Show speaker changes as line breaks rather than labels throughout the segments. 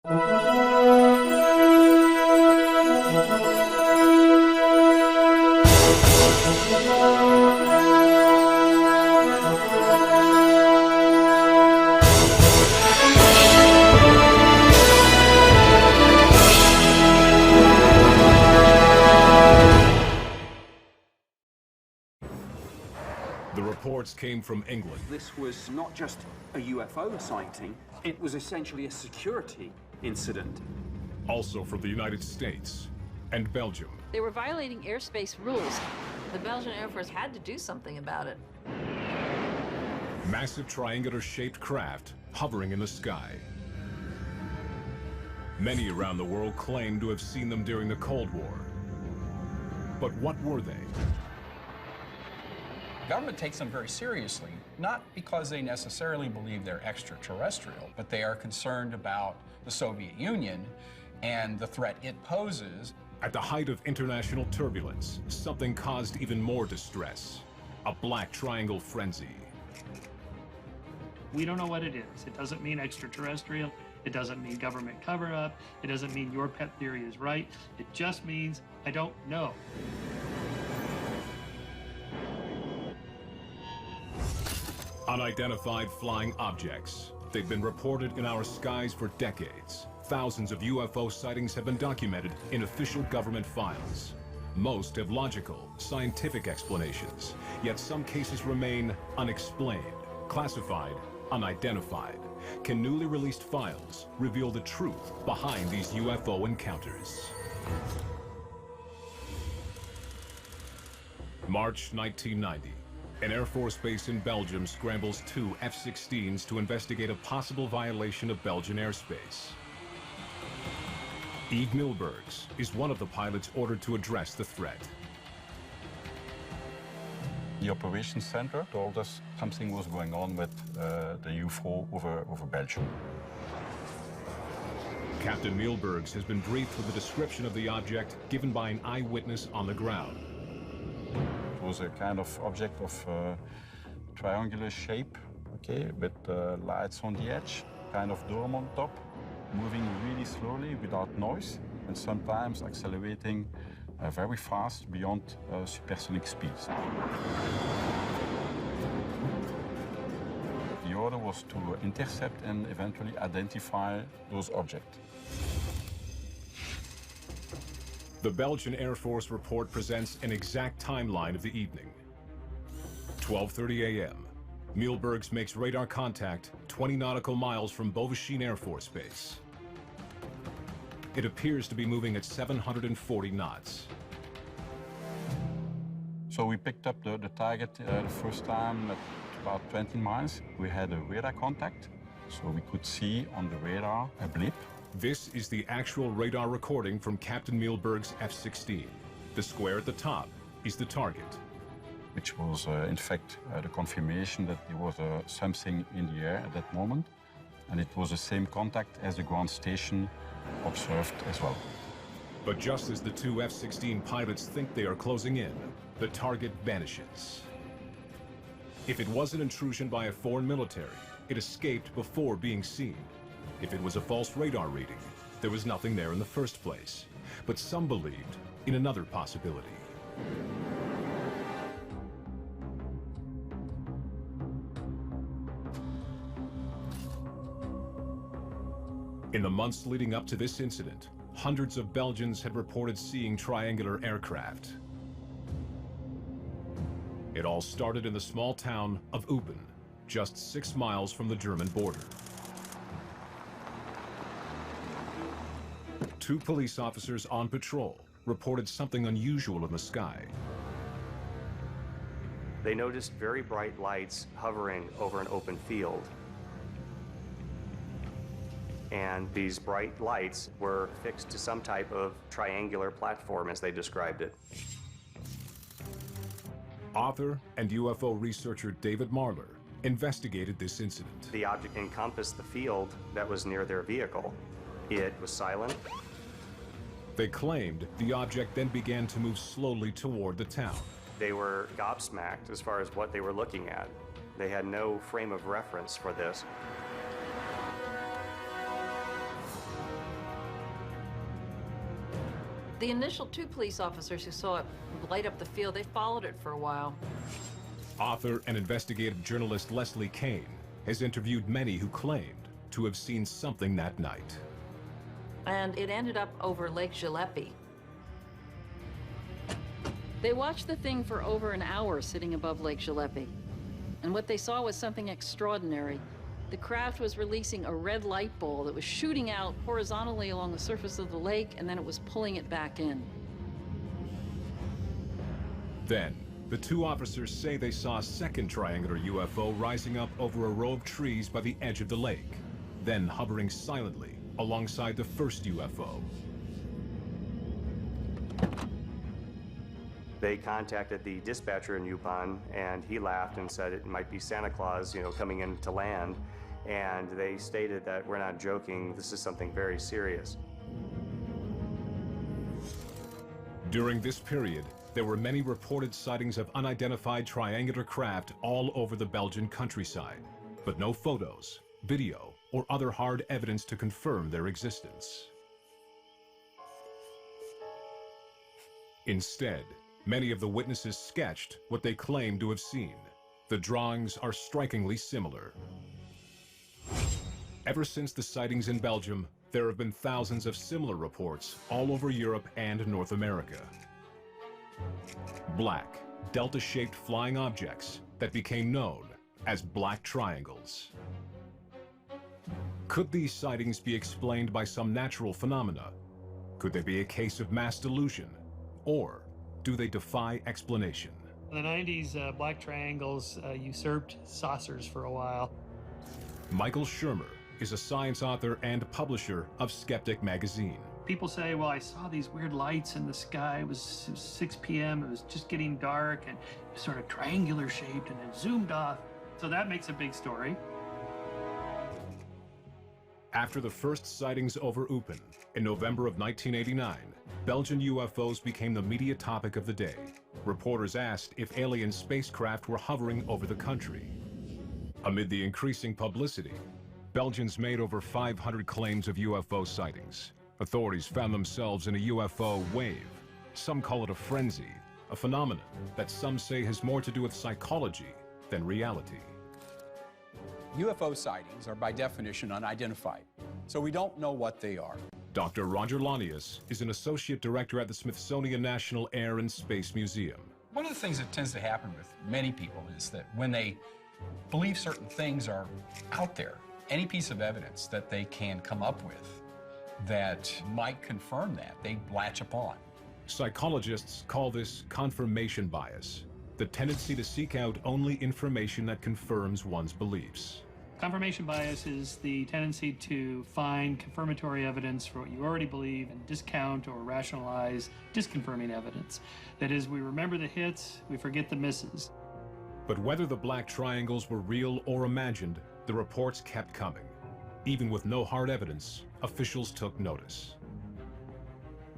The reports came from England.
This was not just a UFO sighting, it was essentially a security incident.
Also from the United States and Belgium.
They were violating airspace rules. The Belgian Air Force had to do something about it.
Massive triangular-shaped craft hovering in the sky. Many around the world claim to have seen them during the Cold War. But what were they?
Government takes them very seriously, not because they necessarily believe they're extraterrestrial, but they are concerned about the Soviet Union and the threat it poses.
At the height of international turbulence, something caused even more distress. A black triangle frenzy.
We don't know what it is. It doesn't mean extraterrestrial. It doesn't mean government cover-up. It doesn't mean your pet theory is right. It just means I don't know.
Unidentified flying objects. They've been reported in our skies for decades. Thousands of UFO sightings have been documented in official government files. Most have logical, scientific explanations, yet some cases remain unexplained, classified, unidentified. Can newly released files reveal the truth behind these UFO encounters? March 1990. An Air Force base in Belgium scrambles 2 F-16s to investigate a possible violation of Belgian airspace. Yves Milbergs is one of the pilots ordered to address the threat.
The operations center told us something was going on with the UFO over Belgium.
Captain Milbergs has been briefed with a description of the object given by an eyewitness on the ground.
It was a kind of object of triangular shape, okay, with lights on the edge, kind of dome on top, moving really slowly without noise, and sometimes accelerating very fast beyond supersonic speeds. The order was to intercept and eventually identify those objects.
The Belgian Air Force report presents an exact timeline of the evening. 12:30 a.m. Milbergs makes radar contact 20 nautical miles from Beauvechine Air Force Base. It appears to be moving at 740 knots.
So we picked up the target the first time at about 20 miles. We had a radar contact, so we could see on the radar a blip.
This is the actual radar recording from Captain Milberg's F-16. The square at the top is the target.
Which was, in fact, the confirmation that there was something in the air at that moment. And it was the same contact as the ground station observed as well.
But just as the 2 F-16 pilots think they are closing in, the target vanishes. If it was an intrusion by a foreign military, it escaped before being seen. If it was a false radar reading, there was nothing there in the first place. But some believed in another possibility. In the months leading up to this incident, hundreds of Belgians had reported seeing triangular aircraft. It all started in the small town of Eupen, just 6 miles from the German border. 2 police officers on patrol reported something unusual in the sky.
They noticed very bright lights hovering over an open field. And these bright lights were fixed to some type of triangular platform, as they described it.
Author and UFO researcher David Marler investigated this incident.
The object encompassed the field that was near their vehicle. It was silent.
They claimed the object then began to move slowly toward the town.
They were gobsmacked as far as what they were looking at. They had no frame of reference for this.
The initial 2 police officers who saw it light up the field, they followed it for a while.
Author and investigative journalist Leslie Kane has interviewed many who claimed to have seen something that night.
And it ended up over Lake Gillespie. They watched the thing for over an hour sitting above Lake Gillespie. And what they saw was something extraordinary. The craft was releasing a red light ball that was shooting out horizontally along the surface of the lake, and then it was pulling it back in.
Then, the 2 officers say they saw a second triangular UFO rising up over a row of trees by the edge of the lake, then hovering silently alongside the first UFO.
They contacted the dispatcher in Yupon, and he laughed and said it might be Santa Claus, coming in to land. And they stated that we're not joking, this is something very serious.
During this period, there were many reported sightings of unidentified triangular craft all over the Belgian countryside, but no photos, video, or other hard evidence to confirm their existence. Instead, many of the witnesses sketched what they claimed to have seen. The drawings are strikingly similar. Ever since the sightings in Belgium, there have been thousands of similar reports all over Europe and North America. Black, delta-shaped flying objects that became known as black triangles. Could these sightings be explained by some natural phenomena? Could they be a case of mass delusion? Or do they defy explanation?
In the 90s, black triangles usurped saucers for a while.
Michael Shermer is a science author and publisher of Skeptic magazine.
People say, well, I saw these weird lights in the sky. It was 6 p.m. It was just getting dark and it was sort of triangular shaped and then zoomed off. So that makes a big story.
After the first sightings over Eupen in November of 1989, Belgian UFOs became the media topic of the day. Reporters asked if alien spacecraft were hovering over the country. Amid the increasing publicity, Belgians made over 500 claims of UFO sightings. Authorities found themselves in a UFO wave. Some call it a frenzy, a phenomenon that some say has more to do with psychology than reality.
UFO sightings are by definition unidentified, so we don't know what they are.
Dr. Roger Lanius is an associate director at the Smithsonian National Air and Space Museum.
One of the things that tends to happen with many people is that when they believe certain things are out there, any piece of evidence that they can come up with that might confirm that, they latch upon.
Psychologists call this confirmation bias, the tendency to seek out only information that confirms one's beliefs.
Confirmation bias is the tendency to find confirmatory evidence for what you already believe and discount or rationalize disconfirming evidence. That is, we remember the hits, we forget the misses.
But whether the black triangles were real or imagined, the reports kept coming. Even with no hard evidence, officials took notice.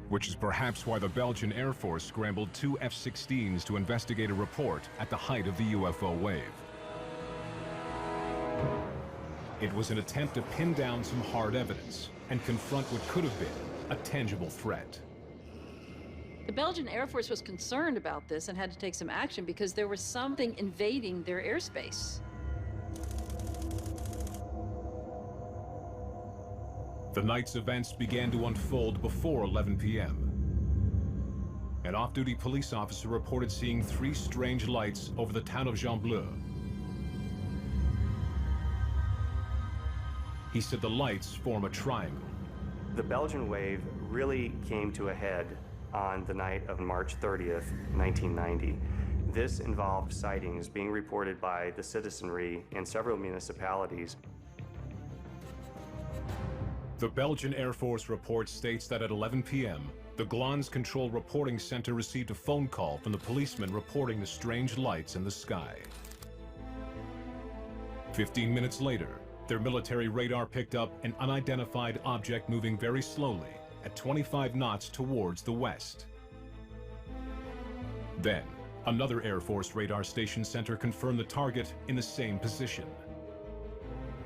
Which is perhaps why the Belgian Air Force scrambled 2 F-16s to investigate a report at the height of the UFO wave. It was an attempt to pin down some hard evidence and confront what could have been a tangible threat.
The Belgian Air Force was concerned about this and had to take some action because there was something invading their airspace.
The night's events began to unfold before 11 p.m. An off-duty police officer reported seeing 3 strange lights over the town of Jean-Bleu. He said the lights form a triangle.
The Belgian wave really came to a head on the night of March 30th, 1990. This involved sightings being reported by the citizenry in several municipalities.
The Belgian Air Force report states that at 11 p.m., the Glans Control Reporting Center received a phone call from the policeman reporting the strange lights in the sky. 15 minutes later, their military radar picked up an unidentified object moving very slowly at 25 knots towards the west. Then, another Air Force radar station center confirmed the target in the same position.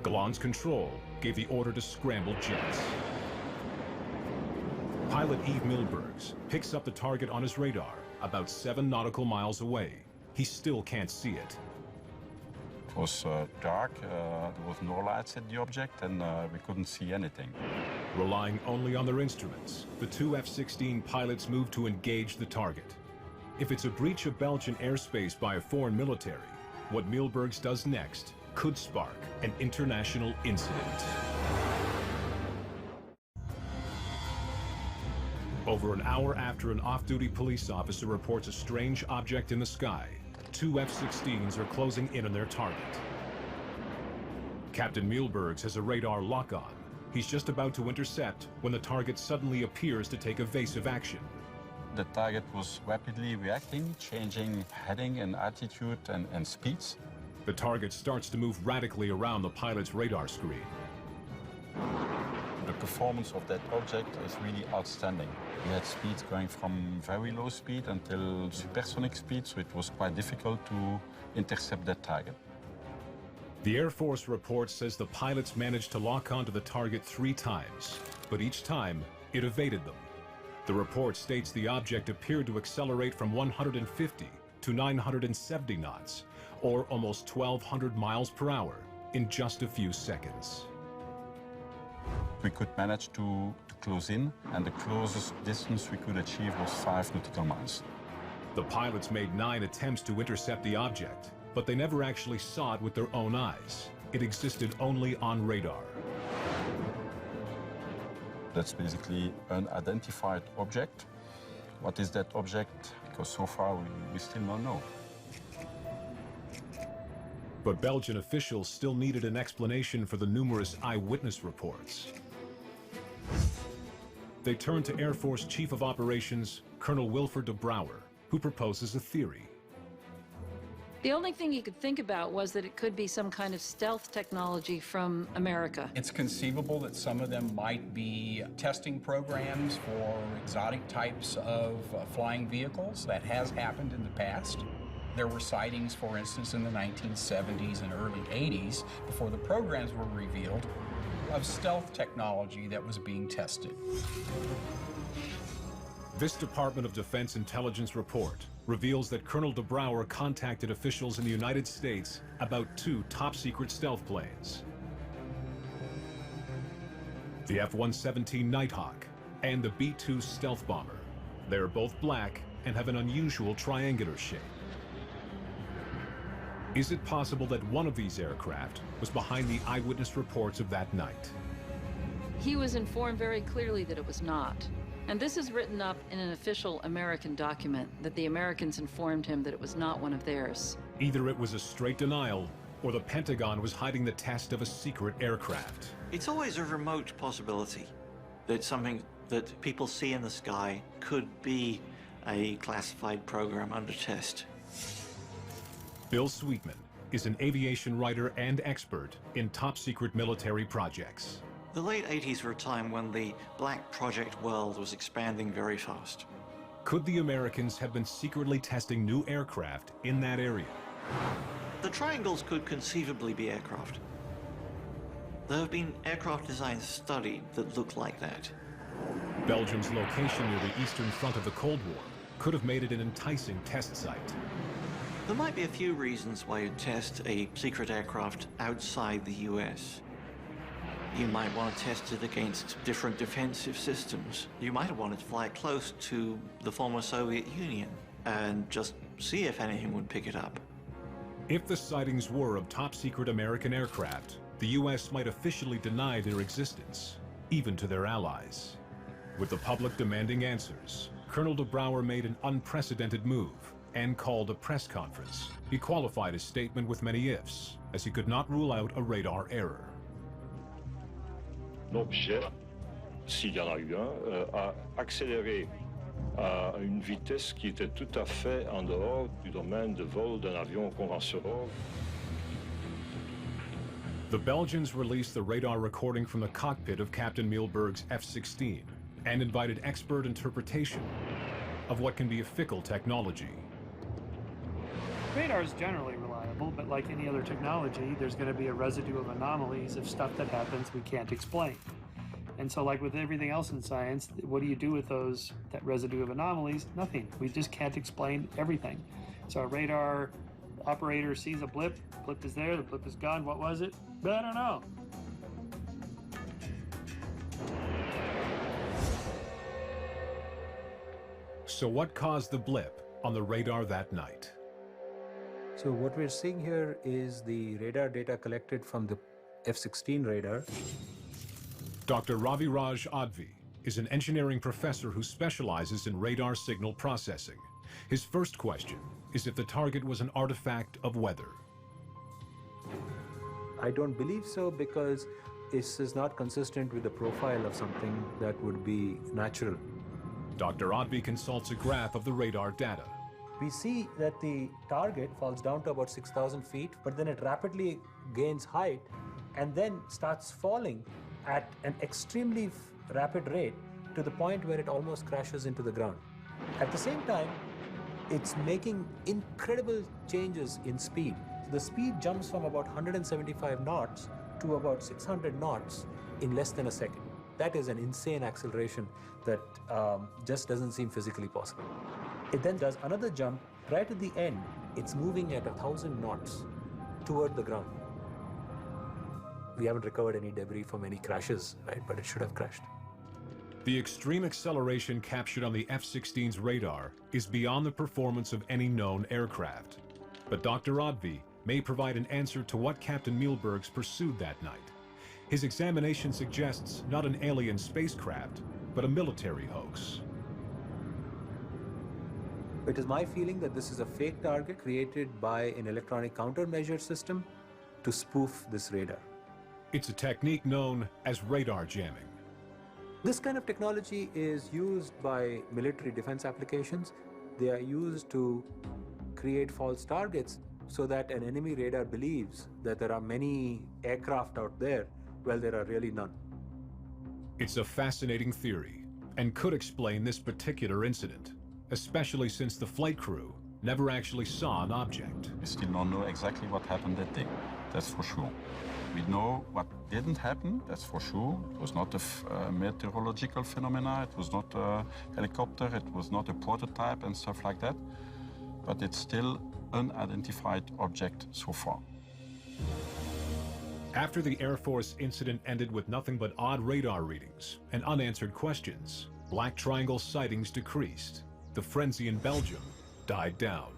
Glans Control gave the order to scramble jets. Pilot Yves Milbergs picks up the target on his radar about 7 nautical miles away. He still can't see it.
It was dark, there was no lights at the object, and we couldn't see anything.
Relying only on their instruments, the two F-16 pilots move to engage the target. If it's a breach of Belgian airspace by a foreign military, what Milbergs does next could spark an international incident. Over an hour after an off-duty police officer reports a strange object in the sky, two F-16s are closing in on their target. Captain Milbergs has a radar lock-on. He's just about to intercept when the target suddenly appears to take evasive action.
The target was rapidly reacting, changing heading and attitude and speeds.
The target starts to move radically around the pilot's radar screen.
The performance of that object is really outstanding. We had speeds going from very low speed until supersonic speed, so it was quite difficult to intercept that target.
The Air Force report says the pilots managed to lock onto the target 3 times, but each time it evaded them. The report states the object appeared to accelerate from 150 to 970 knots, or almost 1,200 miles per hour, in just a few seconds.
We could manage to close in, and the closest distance we could achieve was 5 nautical miles.
The pilots made 9 attempts to intercept the object, but they never actually saw it with their own eyes. It existed only on radar.
That's basically an identified object. What is that object? Because so far we still don't know.
But Belgian officials still needed an explanation for the numerous eyewitness reports. They turned to Air Force Chief of Operations, Colonel Wilfred de Brouwer, who proposes a theory.
The only thing you could think about was that it could be some kind of stealth technology from America.
It's conceivable that some of them might be testing programs for exotic types of flying vehicles. That has happened in the past. There were sightings, for instance, in the 1970s and early 80s, before the programs were revealed, of stealth technology that was being tested.
This Department of Defense intelligence report reveals that Colonel de Brouwer contacted officials in the United States about 2 top-secret stealth planes. The F-117 Nighthawk and the B-2 stealth bomber. They are both black and have an unusual triangular shape. Is it possible that one of these aircraft was behind the eyewitness reports of that night?
He was informed very clearly that it was not. And this is written up in an official American document, that the Americans informed him that it was not one of theirs.
Either it was a straight denial, or the Pentagon was hiding the test of a secret aircraft.
It's always a remote possibility that something that people see in the sky could be a classified program under test.
Bill Sweetman is an aviation writer and expert in top-secret military projects.
The late 80s were a time when the black project world was expanding very fast.
Could the Americans have been secretly testing new aircraft in that area?
The triangles could conceivably be aircraft. There have been aircraft designs studied that look like that.
Belgium's location near the eastern front of the Cold War could have made it an enticing test site.
There might be a few reasons why you'd test a secret aircraft outside the US. You might want to test it against different defensive systems. You might want to fly close to the former Soviet Union and just see if anything would pick it up.
If the sightings were of top-secret American aircraft, the US might officially deny their existence, even to their allies. With the public demanding answers, Colonel de Brouwer made an unprecedented move and called a press conference. He qualified his statement with many ifs, as he could not rule out a radar error.
L'objet, s'il y en a eu un, a accéléré à une vitesse qui était tout à fait en dehors du domaine de vol d'un avion conventionnel.
The Belgians released the radar recording from the cockpit of Captain Milberg's F-16 and invited expert interpretation of what can be a fickle technology.
Radar is generally reliable, but like any other technology, there's going to be a residue of anomalies of stuff that happens we can't explain. And so like with everything else in science, what do you do with that residue of anomalies? Nothing. We just can't explain everything. So a radar operator sees a blip is there, the blip is gone, what was it? But I don't know.
So what caused the blip on the radar that night?
So what we're seeing here is the radar data collected from the F-16 radar.
Dr. Raviraj Advi is an engineering professor who specializes in radar signal processing. His first question is if the target was an artifact of weather.
I don't believe so, because this is not consistent with the profile of something that would be natural.
Dr. Advi consults a graph of the radar data.
We see that the target falls down to about 6,000 feet, but then it rapidly gains height and then starts falling at an extremely rapid rate to the point where it almost crashes into the ground. At the same time, it's making incredible changes in speed. The speed jumps from about 175 knots to about 600 knots in less than a second. That is an insane acceleration that just doesn't seem physically possible. It then does another jump. Right at the end, it's moving at 1,000 knots toward the ground. We haven't recovered any debris from any crashes, right? But it should have crashed.
The extreme acceleration captured on the F-16's radar is beyond the performance of any known aircraft. But Dr. Advi may provide an answer to what Captain Mielbergs pursued that night. His examination suggests not an alien spacecraft, but a military hoax.
It is my feeling that this is a fake target created by an electronic countermeasure system to spoof this radar.
It's a technique known as radar jamming.
This kind of technology is used by military defense applications. They are used to create false targets so that an enemy radar believes that there are many aircraft out there while there are really none.
It's a fascinating theory and could explain this particular incident, especially since the flight crew never actually saw an object.
We still don't know exactly what happened that day, that's for sure. We know what didn't happen, that's for sure. It was not a meteorological phenomena, it was not a helicopter, it was not a prototype and stuff like that. But it's still unidentified object so far.
After the Air Force incident ended with nothing but odd radar readings and unanswered questions, Black Triangle sightings decreased. The frenzy in Belgium died down.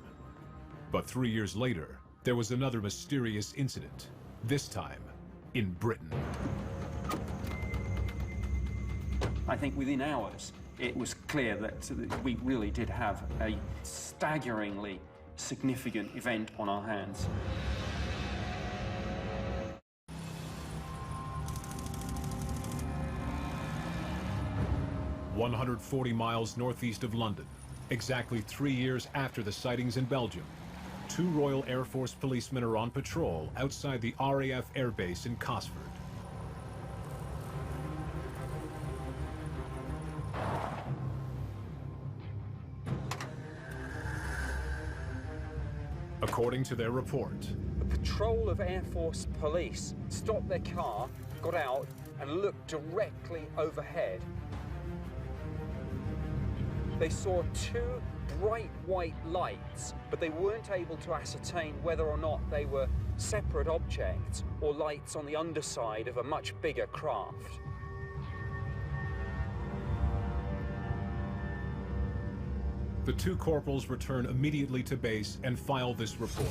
But 3 years later, there was another mysterious incident, this time in Britain.
I think within hours, it was clear that we really did have a staggeringly significant event on our hands.
"140 miles northeast of London, exactly 3 years after the sightings in Belgium, 2 Royal Air Force policemen are on patrol outside the RAF airbase in Cosford. According to their report,
A patrol of Air Force police stopped their car, got out, and looked directly overhead. They saw 2 bright white lights, but they weren't able to ascertain whether or not they were separate objects or lights on the underside of a much bigger craft.
the 2 corporals return immediately to base and file this report.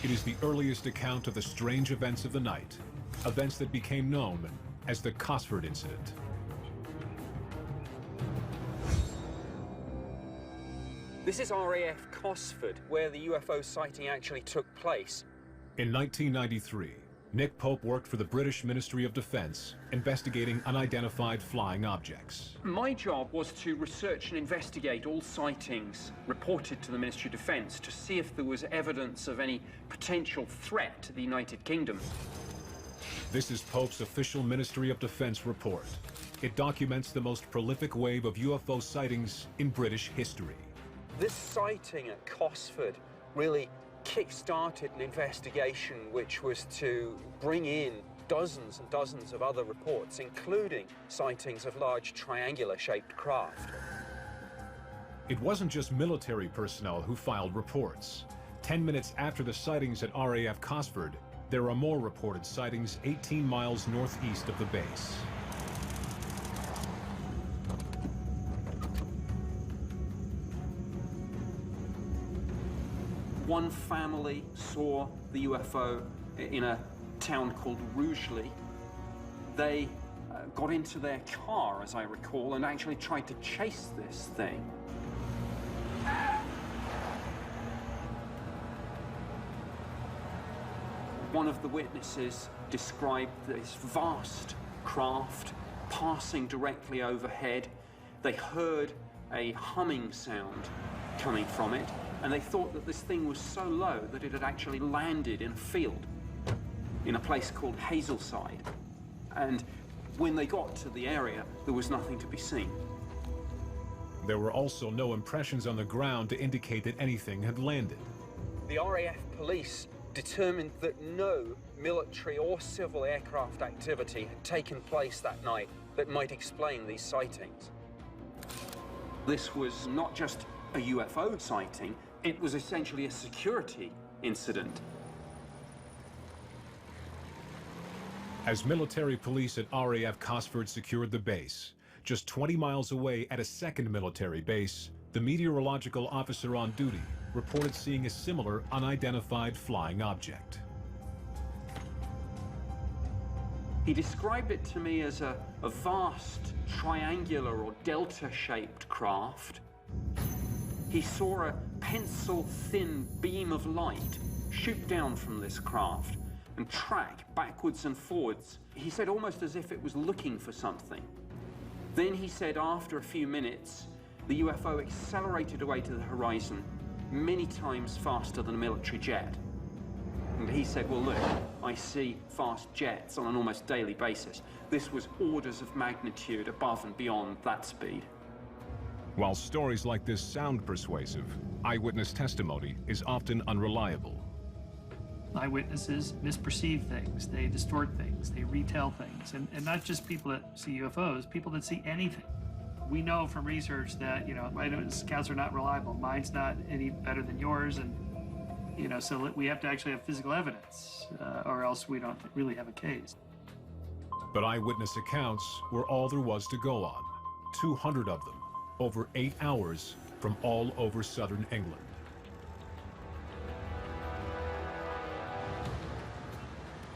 It is the earliest account of the strange events of the night, events that became known as the Cosford incident.
This is RAF Cosford, where the UFO sighting actually took place.
In 1993, Nick Pope worked for the British Ministry of Defence, investigating unidentified flying objects.
My job was to research and investigate all sightings reported to the Ministry of Defence to see if there was evidence of any potential threat to the United Kingdom.
This is Pope's official Ministry of Defence report. It documents the most prolific wave of UFO sightings in British history.
This sighting at Cosford really kick-started an investigation which was to bring in dozens and dozens of other reports, including sightings of large triangular-shaped craft.
It wasn't just military personnel who filed reports. 10 minutes after the sightings at RAF Cosford, there are more reported sightings 18 miles northeast of the base.
One family saw the UFO in a town called Rugeley. They got into their car, as I recall, and actually tried to chase this thing. One of the witnesses described this vast craft passing directly overhead. They heard a humming sound coming from it, and they thought that this thing was so low that it had actually landed in a field in a place called Hazelside. And when they got to the area, there was nothing to be seen.
There were also no impressions on the ground to indicate that anything had landed.
The RAF police determined that no military or civil aircraft activity had taken place that night that might explain these sightings. This was not just a UFO sighting, it was essentially a security incident.
As military police at RAF Cosford secured the base, just 20 miles away at a second military base, the meteorological officer on duty reported seeing a similar unidentified flying object.
He described it to me as a vast triangular or delta-shaped craft. He saw a pencil-thin beam of light shoot down from this craft and track backwards and forwards. He said almost as if it was looking for something. Then he said after a few minutes, the UFO accelerated away to the horizon many times faster than a military jet. And he said, well, look, I see fast jets on an almost daily basis. This was orders of magnitude above and beyond that speed.
While stories like this sound persuasive, eyewitness testimony is often unreliable.
Eyewitnesses misperceive things, they distort things, they retell things, and not just people that see UFOs, people that see anything. We know from research that, eyewitness accounts are not reliable. Mine's not any better than yours, and, so we have to actually have physical evidence, or else we don't really have a case.
But eyewitness accounts were all there was to go on. 200 of them, over 8 hours, from all over southern England.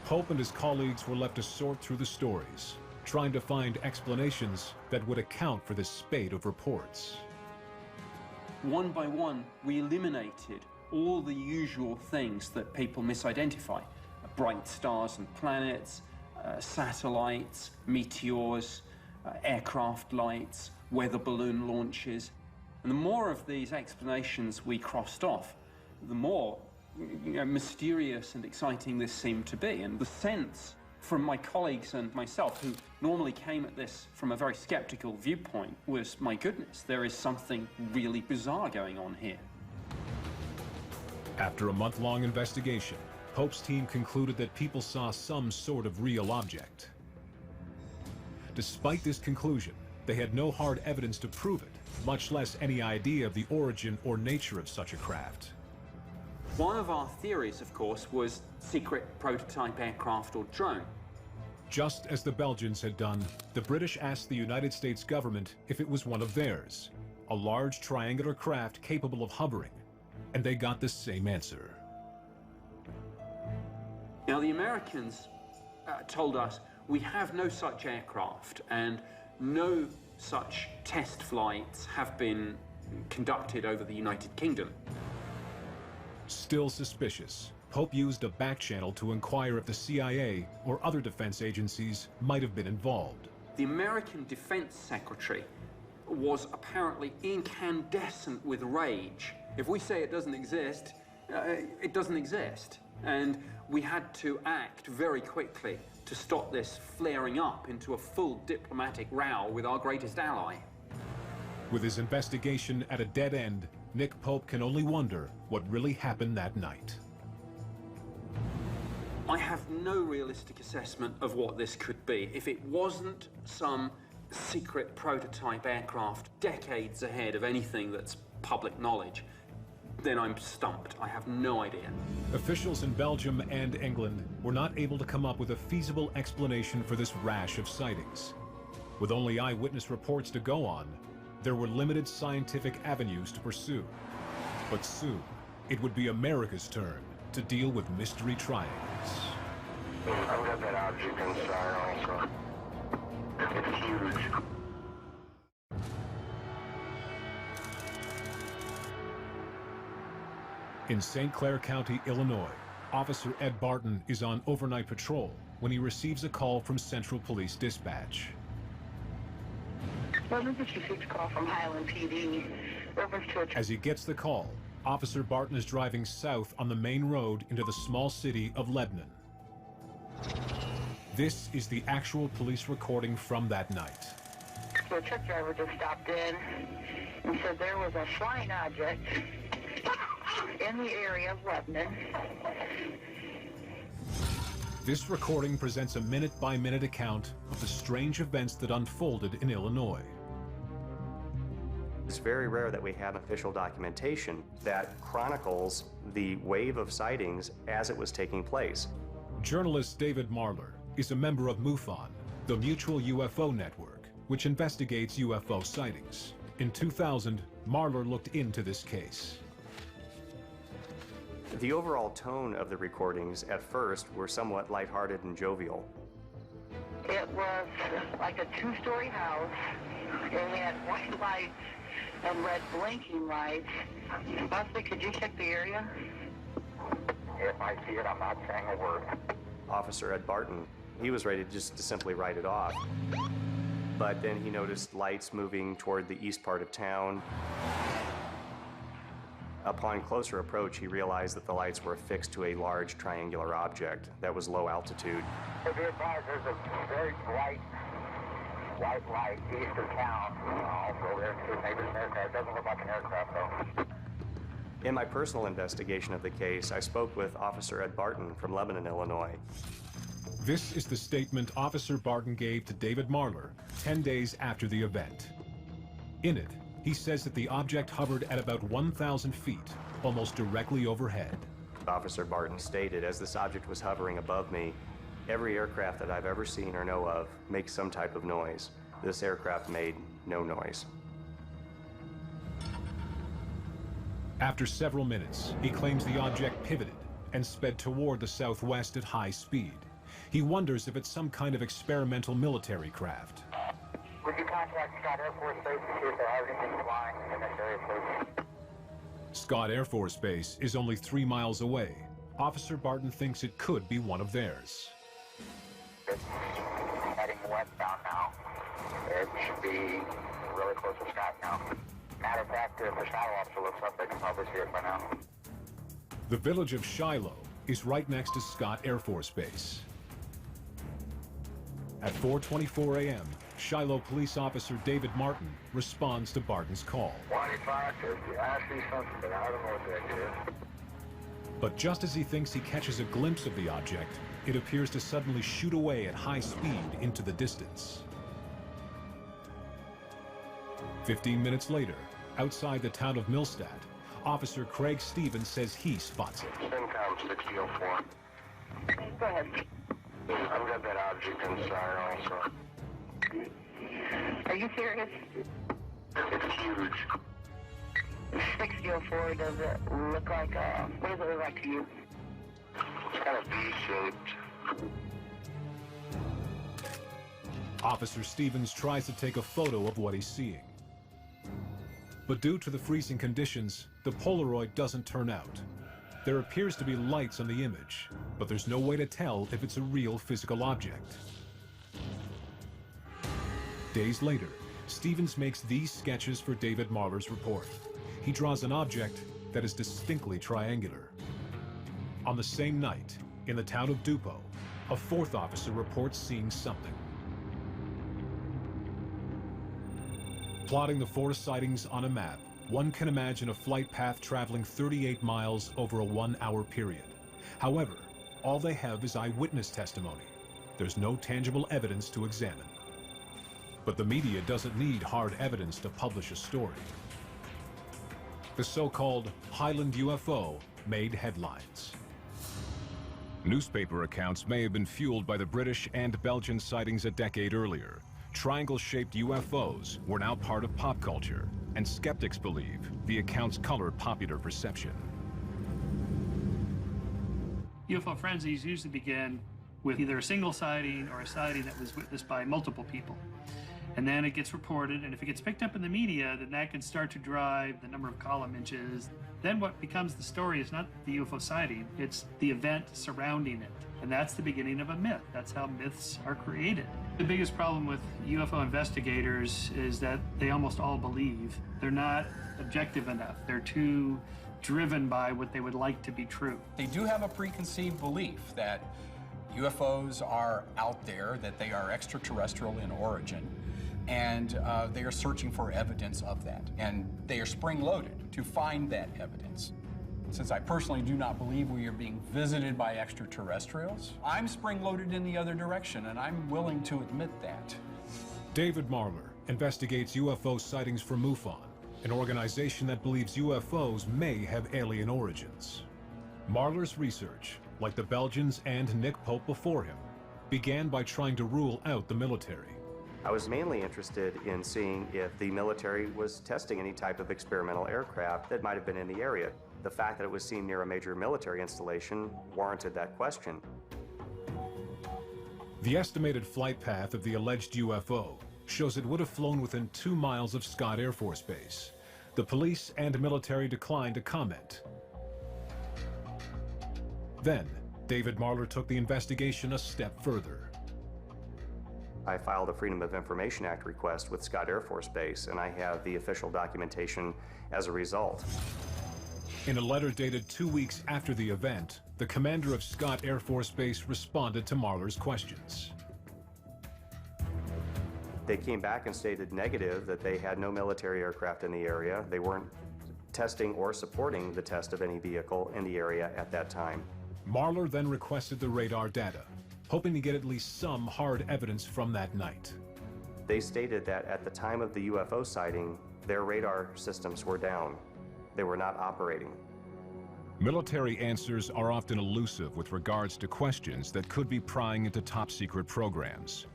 Pope and his colleagues were left to sort through the stories, trying to find explanations that would account for this spate of reports.
One by one, we eliminated all the usual things that people misidentify. Bright stars and planets, satellites, meteors, aircraft lights, weather balloon launches. And the more of these explanations we crossed off, the more mysterious and exciting this seemed to be. And the sense from my colleagues and myself, who normally came at this from a very skeptical viewpoint, was, my goodness, there is something really bizarre going on here.
After a month-long investigation, Pope's team concluded that people saw some sort of real object. Despite this conclusion, they had no hard evidence to prove it, much less any idea of the origin or nature of such a craft.
One of our theories, of course, was secret prototype aircraft or drone.
Just as the Belgians had done, the British asked the United States government if it was one of theirs, a large triangular craft capable of hovering, and they got the same answer.
Now, the Americans told us we have no such aircraft and no such test flights have been conducted over the United Kingdom.
Still suspicious, Pope used a back channel to inquire if the CIA or other defense agencies might have been involved.
The American Defense Secretary was apparently incandescent with rage. If we say it doesn't exist, it doesn't exist. And we had to act very quickly to stop this flaring up into a full diplomatic row with our greatest ally.
With his investigation at a dead end, Nick Pope can only wonder what really happened that night.
I have no realistic assessment of what this could be. If it wasn't some secret prototype aircraft decades ahead of anything that's public knowledge, then I'm stumped. I have no idea.
Officials in Belgium and England were not able to come up with a feasible explanation for this rash of sightings. With only eyewitness reports to go on, there were limited scientific avenues to pursue. But soon, it would be America's turn to deal with mystery triangles.
I've got that object inside also. It's huge.
In St. Clair County, Illinois, Officer Ed Barton is on overnight patrol when he receives a call from Central Police Dispatch.
Well, this is a 6 call from Highland PD.
As he gets the call, Officer Barton is driving south on the main road into the small city of Lebanon. This is the actual police recording from that night.
The truck driver just stopped in and said there was a flying object in the area of Lebanon.
This recording presents a minute-by-minute account of the strange events that unfolded in Illinois.
It's very rare that we have official documentation that chronicles the wave of sightings as it was taking place.
Journalist David Marler is a member of MUFON, the Mutual UFO Network, which investigates UFO sightings. In 2000, Marler looked into this case.
The overall tone of the recordings at first were somewhat lighthearted and jovial.
It was like a 2-story house. It had white lights and red blinking lights. Buster, could you check the area?
If I see it, I'm not saying a word.
Officer Ed Barton, he was ready to simply write it off. But then he noticed lights moving toward the east part of town. Upon closer approach, he realized that the lights were affixed to a large triangular object that was low altitude.
To be advised, there's a very bright white light east of town. Also, there's maybe an aircraft. It doesn't look like an aircraft, though.
In my personal investigation of the case, I spoke with Officer Ed Barton from Lebanon, Illinois.
This is the statement Officer Barton gave to David Marler 10 days after the event. In it, he says that the object hovered at about 1,000 feet, almost directly overhead.
Officer Barton stated, as this object was hovering above me, every aircraft that I've ever seen or know of makes some type of noise. This aircraft made no noise.
After several minutes, he claims the object pivoted and sped toward the southwest at high speed. He wonders if it's some kind of experimental military craft.
Would you contact Scott Air Force Base to see if they have anything flying in this area, please?
Scott Air Force Base is only 3 miles away. Officer Barton thinks it could be one of theirs.
It's heading westbound now. It should be really close to Scott now. Matter of fact, if the shadow officer looks up, they can probably see it by now.
The village of Shiloh is right next to Scott Air Force Base. At 4:24 a.m., Shiloh police officer David Martin responds to Barton's call.
2550, I see something, but I don't know what that is.
But just as he thinks he catches a glimpse of the object, it appears to suddenly shoot away at high speed into the distance. 15 minutes later, outside the town of Millstadt, Officer Craig Stevens says he spots it.
Syncom 6004.
Go ahead.
I've got that object inside also.
Are you serious?
It's huge.
6004, does it look like what does it look like to you?
It's kind of V-shaped.
Officer Stevens tries to take a photo of what he's seeing. But due to the freezing conditions, the Polaroid doesn't turn out. There appears to be lights on the image, but there's no way to tell if it's a real physical object. Days later, Stevens makes these sketches for David Marler's report. He draws an object that is distinctly triangular. On the same night, in the town of Dupo, a 4th officer reports seeing something. Plotting the 4 sightings on a map, one can imagine a flight path traveling 38 miles over a 1-hour period. However, all they have is eyewitness testimony. There's no tangible evidence to examine. But the media doesn't need hard evidence to publish a story. The so-called Highland UFO made headlines. Newspaper accounts may have been fueled by the British and Belgian sightings a decade earlier. Triangle-shaped UFOs were now part of pop culture, and skeptics believe the accounts colored popular perception.
UFO frenzies usually begin with either a single sighting or a sighting that was witnessed by multiple people. And then it gets reported, and if it gets picked up in the media, then that can start to drive the number of column inches. Then what becomes the story is not the UFO sighting, it's the event surrounding it. And that's the beginning of a myth. That's how myths are created. The biggest problem with UFO investigators is that they almost all believe. They're not objective enough. They're too driven by what they would like to be true.
They do have a preconceived belief that UFOs are out there, that they are extraterrestrial in origin, and they are searching for evidence of that. And they are spring-loaded to find that evidence. Since I personally do not believe we are being visited by extraterrestrials, I'm spring-loaded in the other direction, and I'm willing to admit that.
David Marler investigates UFO sightings for MUFON, an organization that believes UFOs may have alien origins. Marler's research, like the Belgians and Nick Pope before him, began by trying to rule out the military.
I was mainly interested in seeing if the military was testing any type of experimental aircraft that might have been in the area. The fact that it was seen near a major military installation warranted that question.
The estimated flight path of the alleged UFO shows it would have flown within 2 miles of Scott Air Force Base. The police and military declined to comment. Then, David Marler took the investigation a step further.
I filed a Freedom of Information Act request with Scott Air Force Base, and I have the official documentation as a result.
In a letter dated 2 weeks after the event, the commander of Scott Air Force Base responded to Marler's questions.
They came back and stated negative, that they had no military aircraft in the area. They weren't testing or supporting the test of any vehicle in the area at that time.
Marler then requested the radar data, hoping to get at least some hard evidence from that night.
They stated that at the time of the UFO sighting, their radar systems were down. They were not operating.
Military answers are often elusive with regards to questions that could be prying into top-secret programs.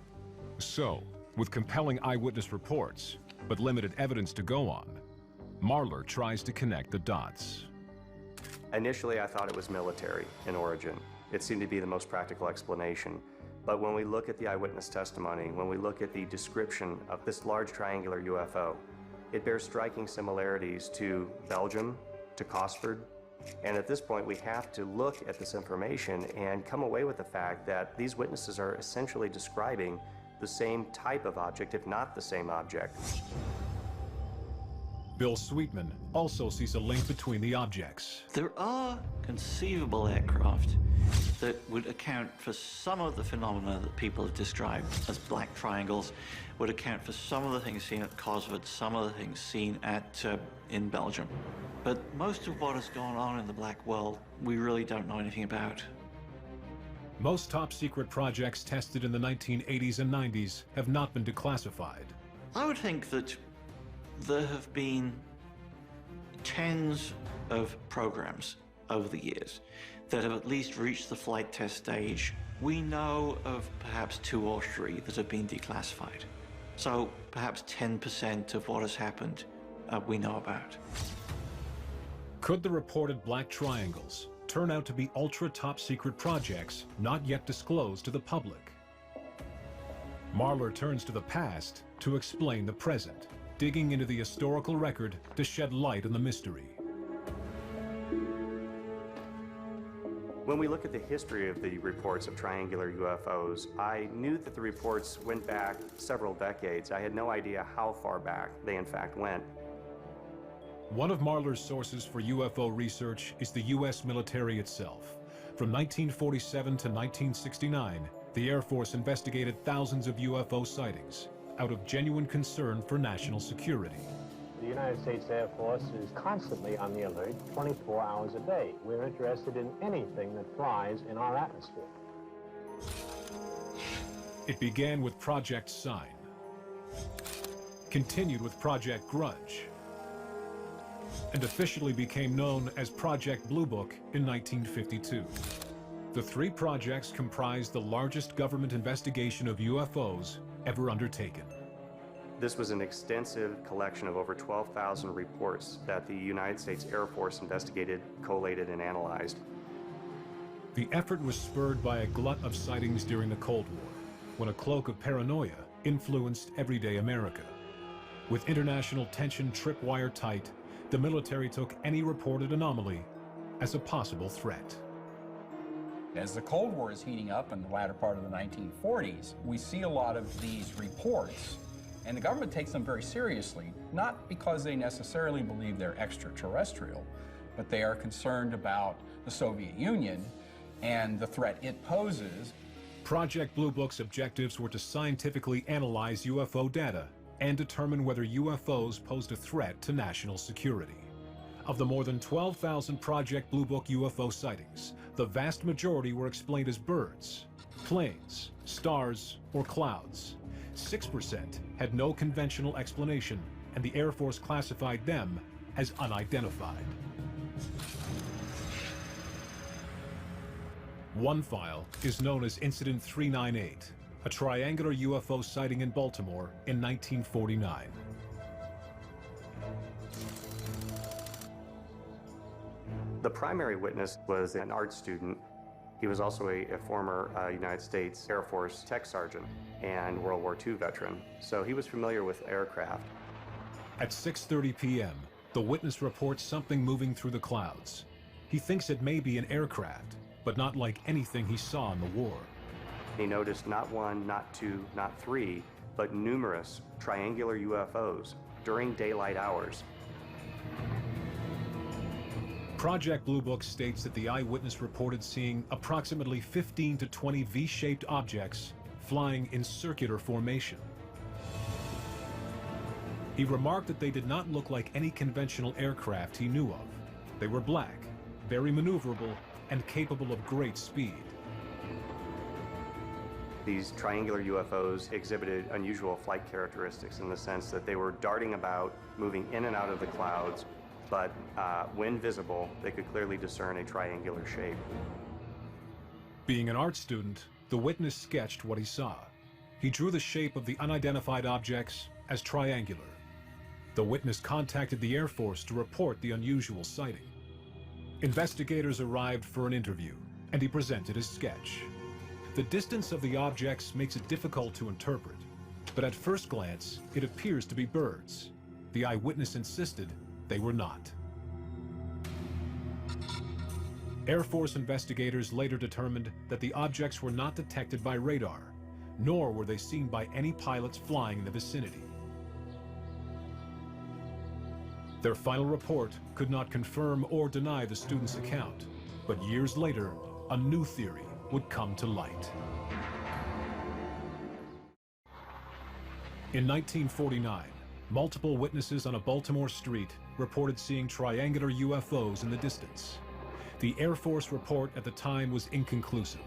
So, with compelling eyewitness reports, but limited evidence to go on, Marler tries to connect the dots.
Initially, I thought it was military in origin. It seemed to be the most practical explanation. But when we look at the eyewitness testimony, when we look at the description of this large triangular UFO, it bears striking similarities to Belgium, to Cosford. And at this point, we have to look at this information and come away with the fact that these witnesses are essentially describing the same type of object, if not the same object.
Bill Sweetman also sees a link between the objects.
There are conceivable aircraft that would account for some of the phenomena that people have described as black triangles, would account for some of the things seen at Cosford, some of the things seen in Belgium. But most of what has gone on in the black world, we really don't know anything about.
Most top-secret projects tested in the 1980s and 90s have not been declassified.
I would think that there have been tens of programs over the years that have at least reached the flight test stage. We know of perhaps 2 or 3 that have been declassified. So perhaps 10% of what has happened we know about.
Could the reported black triangles turn out to be ultra top secret projects not yet disclosed to the public? Marler turns to the past to explain the present, digging into the historical record to shed light on the mystery.
When we look at the history of the reports of triangular UFOs, I knew that the reports went back several decades. I had no idea how far back they in fact went.
One of Marler's sources for UFO research is the U.S. military itself. From 1947 to 1969, the Air Force investigated thousands of UFO sightings out of genuine concern for national security.
The United States Air Force is constantly on the alert, 24 hours a day. We're interested in anything that flies in our atmosphere.
It began with Project Sign, continued with Project Grudge, and officially became known as Project Blue Book in 1952. The three projects comprised the largest government investigation of UFOs ever undertaken.
This was an extensive collection of over 12,000 reports that the United States Air Force investigated, collated, and analyzed.
The effort was spurred by a glut of sightings during the Cold War, when a cloak of paranoia influenced everyday America. With international tension tripwire tight, the military took any reported anomaly as a possible threat.
As the Cold War is heating up in the latter part of the 1940s, we see a lot of these reports, and the government takes them very seriously, not because they necessarily believe they're extraterrestrial, but they are concerned about the Soviet Union and the threat it poses.
Project Blue Book's objectives were to scientifically analyze UFO data and determine whether UFOs posed a threat to national security. Of the more than 12,000 Project Blue Book UFO sightings, the vast majority were explained as birds, planes, stars, or clouds. 6% had no conventional explanation, and the Air Force classified them as unidentified. One file is known as Incident 398, a triangular UFO sighting in Baltimore in 1949.
The primary witness was an art student. He was also a former United States Air Force tech sergeant and World War II veteran, so he was familiar with aircraft.
At 6:30 p.m., the witness reports something moving through the clouds. He thinks it may be an aircraft, but not like anything he saw in the war.
He noticed not one, not two, not three, but numerous triangular UFOs during daylight hours.
Project Blue Book states that the eyewitness reported seeing approximately 15 to 20 V-shaped objects flying in circular formation. He remarked that they did not look like any conventional aircraft he knew of. They were black, very maneuverable, and capable of great speed.
These triangular UFOs exhibited unusual flight characteristics in the sense that they were darting about, moving in and out of the clouds, but when visible, they could clearly discern a triangular shape.
Being an art student, the witness sketched what he saw. He drew the shape of the unidentified objects as triangular. The witness contacted the Air Force to report the unusual sighting. Investigators arrived for an interview, and he presented his sketch. The distance of the objects makes it difficult to interpret, but at first glance, it appears to be birds. The eyewitness insisted they were not. Air Force investigators later determined that the objects were not detected by radar, nor were they seen by any pilots flying in the vicinity. Their final report could not confirm or deny the student's account, but years later, a new theory would come to light. In 1949, multiple witnesses on a Baltimore street reported seeing triangular UFOs in the distance. The Air Force report at the time was inconclusive.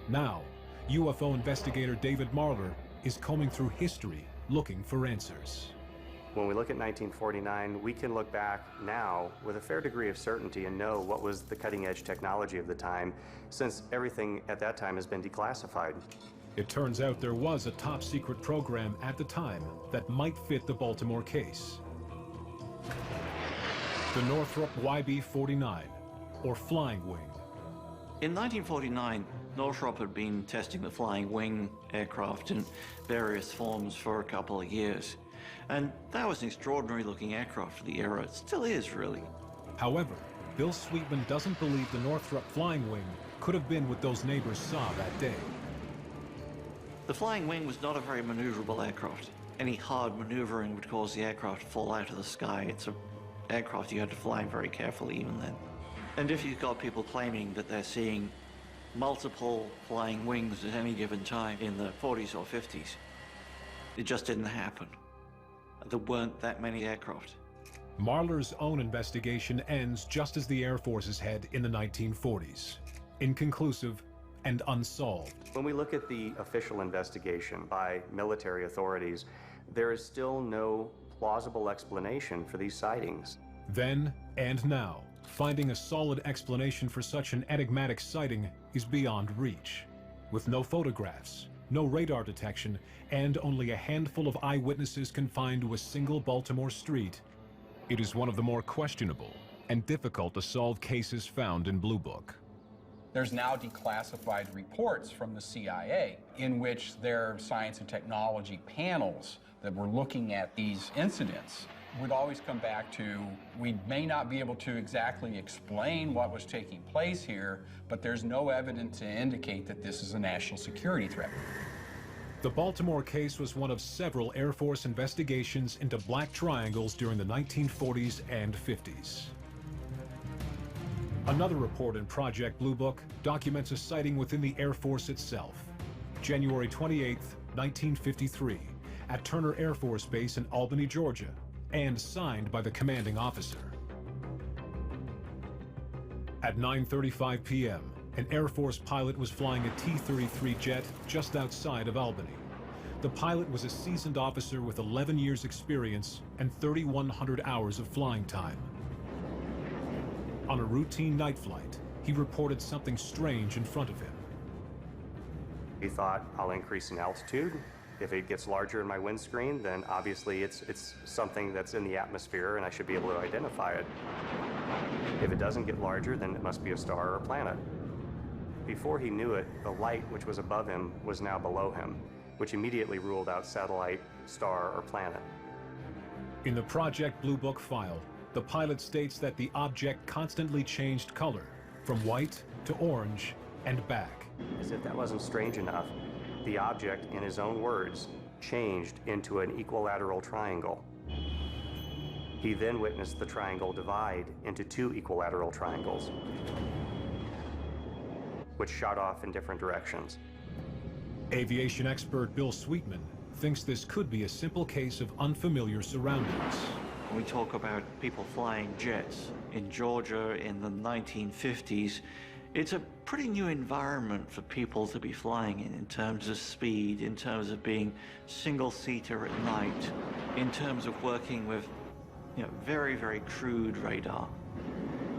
Now, UFO investigator David Marler is combing through history looking for answers.
When we look at 1949, we can look back now with a fair degree of certainty and know what was the cutting-edge technology of the time, since everything at that time has been declassified.
It turns out there was a top-secret program at the time that might fit the Baltimore case. The Northrop YB-49, or Flying Wing.
In 1949, Northrop had been testing the Flying Wing aircraft in various forms for a couple of years. And that was an extraordinary-looking aircraft for the era. It still is, really.
However, Bill Sweetman doesn't believe the Northrop Flying Wing could have been what those neighbors saw that day.
The Flying Wing was not a very maneuverable aircraft. Any hard maneuvering would cause the aircraft to fall out of the sky. It's an aircraft you had to fly very carefully even then. And if you've got people claiming that they're seeing multiple flying wings at any given time in the 40s or 50s, it just didn't happen. There weren't that many aircraft.
Marler's own investigation ends just as the Air Force's had in the 1940s, inconclusive and unsolved.
When we look at the official investigation by military authorities, there is still no plausible explanation for these sightings.
Then and now, finding a solid explanation for such an enigmatic sighting is beyond reach. With no photographs, no radar detection, and only a handful of eyewitnesses confined to a single Baltimore street, it is one of the more questionable and difficult to solve cases found in Blue Book.
There's now declassified reports from the CIA in which their science and technology panels that were looking at these incidents would always come back to, we may not be able to exactly explain what was taking place here, but there's no evidence to indicate that this is a national security threat.
The Baltimore case was one of several Air Force investigations into black triangles during the 1940s and 50s. Another report in Project Blue Book documents a sighting within the Air Force itself. January 28, 1953, at Turner Air Force Base in Albany, Georgia, and signed by the commanding officer. At 9:35 p.m., an Air Force pilot was flying a T-33 jet just outside of Albany. The pilot was a seasoned officer with 11 years experience and 3,100 hours of flying time. On a routine night flight, he reported something strange in front of him.
He thought, I'll increase in altitude. If it gets larger in my windscreen, then obviously it's something that's in the atmosphere and I should be able to identify it. If it doesn't get larger, then it must be a star or a planet. Before he knew it, the light which was above him was now below him, which immediately ruled out satellite, star, or planet.
In the Project Blue Book file, the pilot states that the object constantly changed color, from white to orange and back.
As if that wasn't strange enough, the object, in his own words, changed into an equilateral triangle. He then witnessed the triangle divide into two equilateral triangles, which shot off in different directions.
Aviation expert Bill Sweetman thinks this could be a simple case of unfamiliar surroundings.
We talk about people flying jets in Georgia in the 1950s. It's a pretty new environment for people to be flying in terms of speed, in terms of being single-seater at night, in terms of working with, very, very crude radar.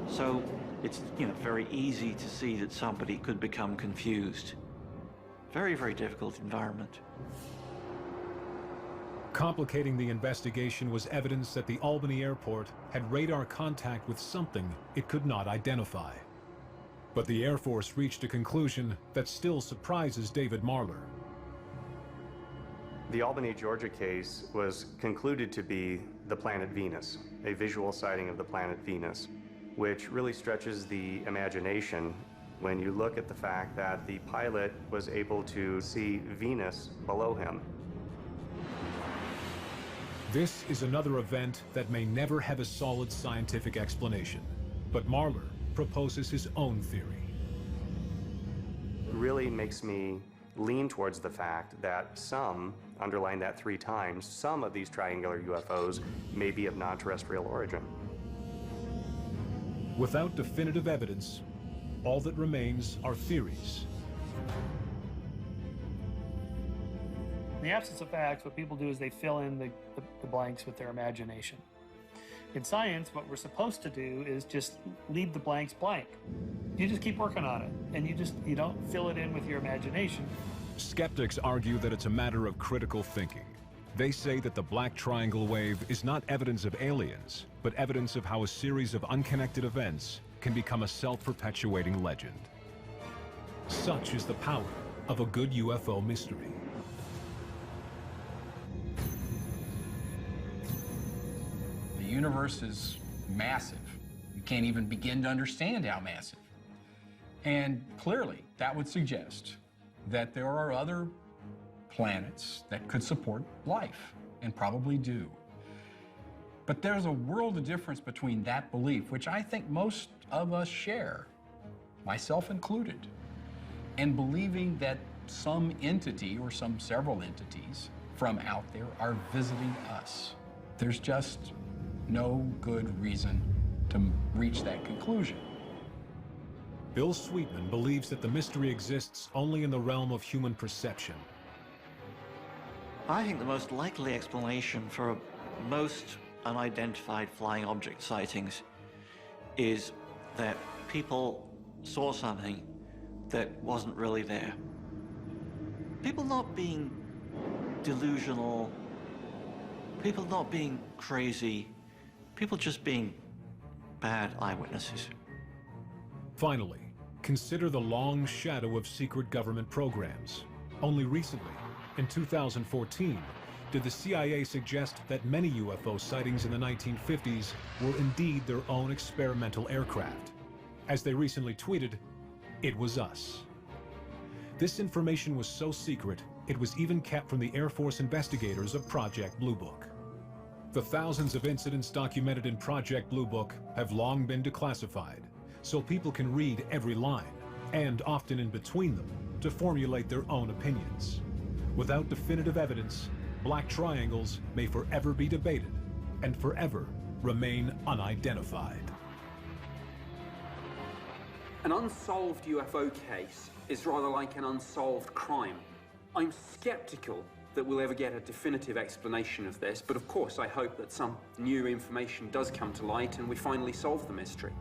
So it's, very easy to see that somebody could become confused. Very, very difficult environment.
Complicating the investigation was evidence that the Albany airport had radar contact with something it could not identify. But the Air Force reached a conclusion that still surprises David Marler.
The Albany, Georgia case was concluded to be the planet Venus, a visual sighting of the planet Venus, which really stretches the imagination when you look at the fact that the pilot was able to see Venus below him.
This is another event that may never have a solid scientific explanation, but Marler proposes his own theory.
It really makes me lean towards the fact that some, underline that 3 times, some of these triangular UFOs may be of non-terrestrial origin.
Without definitive evidence, all that remains are theories.
In the absence of facts, what people do is they fill in the blanks with their imagination. In science, what we're supposed to do is just leave the blanks blank. You just keep working on it, and you don't fill it in with your imagination.
Skeptics argue that it's a matter of critical thinking. They say that the black triangle wave is not evidence of aliens, but evidence of how a series of unconnected events can become a self-perpetuating legend. Such is the power of a good UFO mystery.
The universe is massive. You can't even begin to understand how massive. And clearly, that would suggest that there are other planets that could support life, and probably do. But there's a world of difference between that belief, which I think most of us share, myself included, and believing that some entity or some several entities from out there are visiting us. There's just no good reason to reach that conclusion.
Bill Sweetman believes that the mystery exists only in the realm of human perception.
I think the most likely explanation for most unidentified flying object sightings is that people saw something that wasn't really there. People not being delusional, people not being crazy, people just being bad eyewitnesses.
Finally, consider the long shadow of secret government programs. Only recently, in 2014, did the CIA suggest that many UFO sightings in the 1950s were indeed their own experimental aircraft. As they recently tweeted, "It was us." This information was so secret, it was even kept from the Air Force investigators of Project Blue Book. The thousands of incidents documented in Project Blue Book have long been declassified, so people can read every line, and often in between them, to formulate their own opinions. Without definitive evidence, black triangles may forever be debated and forever remain unidentified.
An unsolved UFO case is rather like an unsolved crime. I'm skeptical that we'll ever get a definitive explanation of this, but of course I hope that some new information does come to light and we finally solve the mystery.